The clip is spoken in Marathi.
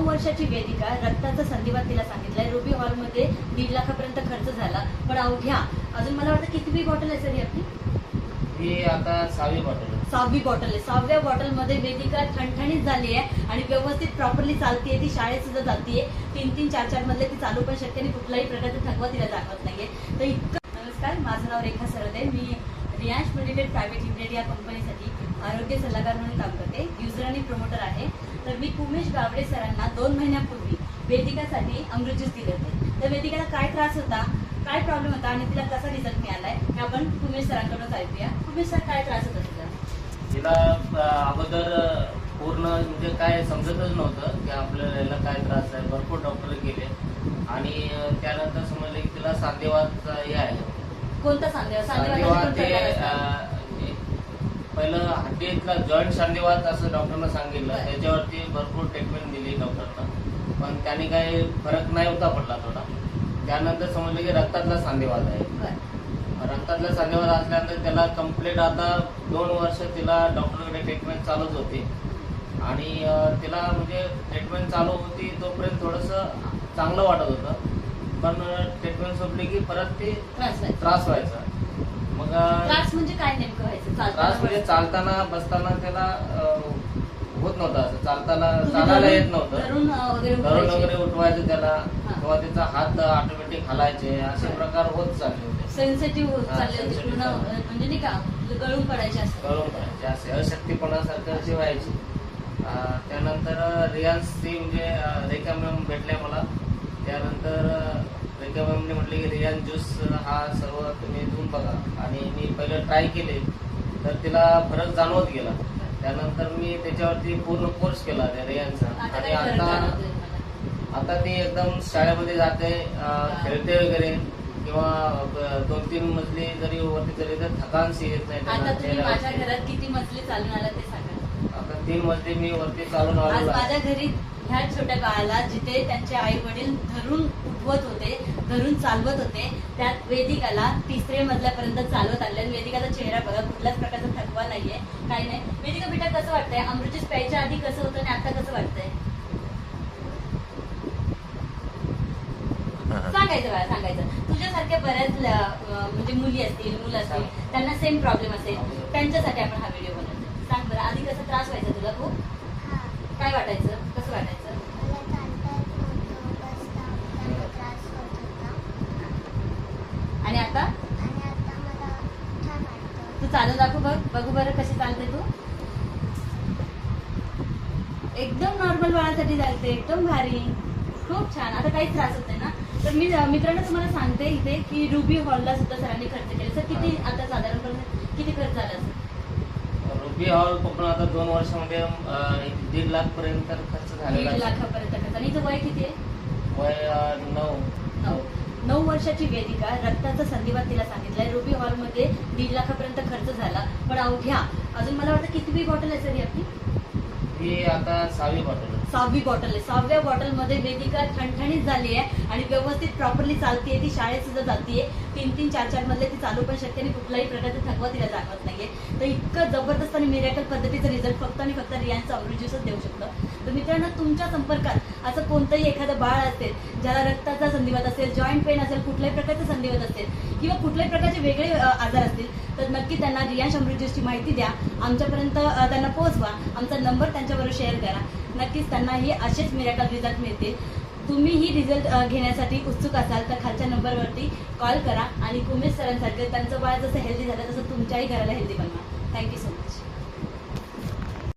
9 वर्षाची वेदिका, रक्ताचा संधिवात तिला सांगितलाय. रुबी हॉलमध्ये 1.5 लाखापर्यंत खर्च झाला, पण अवघ्या अजून मला वाटतं कितवी बॉटल आहे सर ही आपली? ही आता 6वी बॉटल आहे. 6वी बॉटल आहे. 6व्या बॉटलमध्ये वेदिका ठणठणीत झाली आहे आणि व्यवस्थित प्रॉपरली चालतीये. ती शाळेत सुद्धा जातीये. 3-3, 4-4 मधले ती चालू पण शकते आणि कुठलाही प्रकारचा थकवा तिला जाणवत नाहीये. तर इतकं. नमस्कार, माझं नाव रेखा सरदे. मी रियांश मेडिटेड प्रायव्हेट लिमिटेड या कंपनीसाठी आरोग्य सल्लागार म्हणून काम करते. युजर आणि प्रमोटर आहे. तर मी उमेश गावडे सरांना 2 महिन्यापूर्वी वेदिकासाठी अमृत ज्यूस दिले होते. तर वेदिकाला काय त्रास होता, काय प्रॉब्लेम होता आणि तिला कसा रिझल्ट मिळालाय हे आपण उमेश सरांकडून ऐकूया. उमेश सर, काय त्रास होता तुझा? तिला अगोदर पूर्ण म्हणजे काय समजतच नव्हतं की आपल्याला याला काय त्रास आहे. भरपूर डॉक्टर गेले आणि त्यानंतर समजलं की तिला सांधेवातचा हे आहे. कोणता सांधेवात? सांधेवात हे पहिलं हड्डीतला जॉईंट सांधेवात असं डॉक्टरनं सांगितलं. त्याच्यावरती भरपूर ट्रीटमेंट दिली डॉक्टरनं, पण त्याने काही फरक नाही होता पडला थोडा. त्यानंतर समजलं की रक्तातला सांधेवात आहे. रक्तातला सांधेवात असल्यानंतर त्याला कम्प्लीट आता 2 वर्ष तिला डॉक्टरकडे ट्रीटमेंट चालूच होती आणि तिला म्हणजे ट्रीटमेंट चालू होती तोपर्यंत थोडंसं चांगलं वाटत होतं, पण ट्रीटमेंट संपली की परत ते त्रास व्हायचा. मग त्रास म्हणजे काय नेमकं व्हायचं? त्रास म्हणजे चालताना बसताना त्याला होत नव्हतं. असं चालायला येत नव्हतं. धरून वगैरे उठवायचं त्याला किंवा त्याचा हात ऑटोमॅटिक हलायचे, असे प्रकार होत चालले होते. सेन्सिटिव्ह होत चालले होते पूर्ण, म्हणजे नाही का गळून पडायचे असे अशक्तीपणासारखं अशी व्हायची. त्यानंतर रियांशची म्हणजे रेखा मॅम भेटल्या मला. त्यानंतर रेखा मॅमने म्हटले की रियांश ज्यूस हा सर्व तुम्ही देऊन बघा. आणि मी पहिलं ट्राय केले तर तिला फरक जाणवत गेला. त्यानंतर मी त्याच्यावरती पूर्ण कोर्स केला त्या रियांशचा. आणि आता ती एकदम शाळेमध्ये जाते, खेळते वगैरे, किंवा 2-3 मजली जरी वरती चढली तर थकानशी येत नाही. माझ्या घरात किती मजली चालून आला ते सांगा. आता 3 मजली मी वरती चालून आलो. माझ्या घरी ह्या छोट्या बाळाला जिथे त्यांचे आई वडील धरून उठवत होते, धरून चालवत होते, त्यात वेदिकाला 3ऱ्या मजल्यापर्यंत चालवत आणले. वेदिकाचा चेहरा बघा, कुठल्याच प्रकारचा थकवा नाहीये, काही नाही. वेदिका बेटा, कसं वाटतंय? अमृत ज्यूस प्यायच्या आधी कसं होतं आणि आता कसं वाटतंय? सांगायचं बाळा, सांगायचं. तुझ्यासारख्या बऱ्याच म्हणजे मुली असतील, मुलं असतील, त्यांना सेम प्रॉब्लेम असेल, त्यांच्यासाठी आपण हा व्हिडिओ बनवतो. सांग बरं, आधी कसं त्रास व्हायचा तुला? खूप काय वाटायचं? कसं वाटायचं? आणि आता तू चालू दाखव, बघू बरं कशी चालते तू. एकदम नॉर्मल बाळासाठी चालते, एकदम भारी, खूप छान. आता काहीच त्रास होत नाही ना? तर मी मित्रांनो तुम्हाला सांगते इथे की रुबी हॉलला सुद्धा सरांनी खर्च केला. सर, किती आता साधारणपणे किती खर्च झाला असेल? रुबी हॉल पण आता 2 वर्षामध्ये 1.5 लाख पर्यंत खर्च झालेला. 1.5 लाखापर्यंत खर्च. आणि हिचं वय किती आहे? वय 9 वर्षाची वेदिका, रक्ताचा संधिवात तिला सांगितलाय. रुबी हॉलमध्ये 1.5 लाखापर्यंत खर्च झाला, पण अवघ्या अजून मला वाटतं कितवी बॉटल आहे सर ही आपली? ही आता 6वी बॉटल आहे. 6वी बॉटल आहे. 6व्या बॉटलमध्ये वेदिका ठणठणीत झाली आहे आणि व्यवस्थित प्रॉपरली चालतीये. ती शाळेत सुद्धा जातीये. 3-3, 4-4 मधले ती चालू पण शकते आणि कुठलाही प्रकारचा थकवा तिला जाणवत नाहीये. तर इतकं जबरदस्त आणि मिरेकल पद्धतीचं रिझल्ट फक्त आणि फक्त रियांशचं अमृत ज्यूसच देऊ शकतं. तर मित्रांनो, तुमच्या संपर्कात असं कोणतंही एखादं बाळ असेल, ज्याला रक्ताचा संधिवात असेल, जॉईंट पेन असेल, कुठल्याही प्रकारचा संधिवात असेल किंवा कुठल्याही प्रकारचे वेगळे आजार असतील, तर नक्की त्यांना रियांश अमृत ज्यूसची माहिती द्या. आमच्यापर्यंत त्यांना पोहोचवा. आमचा नंबर त्यांच्याबरोबर शेअर करा. नक्कीच त्यांनाही असेच मिरेकल रिझल्ट मिळतील. तुम्हीही रिझल्ट घेण्यासाठी उत्सुक असाल तर खालच्या नंबरवरती कॉल करा आणि उमेश सरांसारखं त्यांचं बाळ जसं हेल्दी झालं तसं तुमच्याही घराला हेल्दी बनवा. Thank you so much.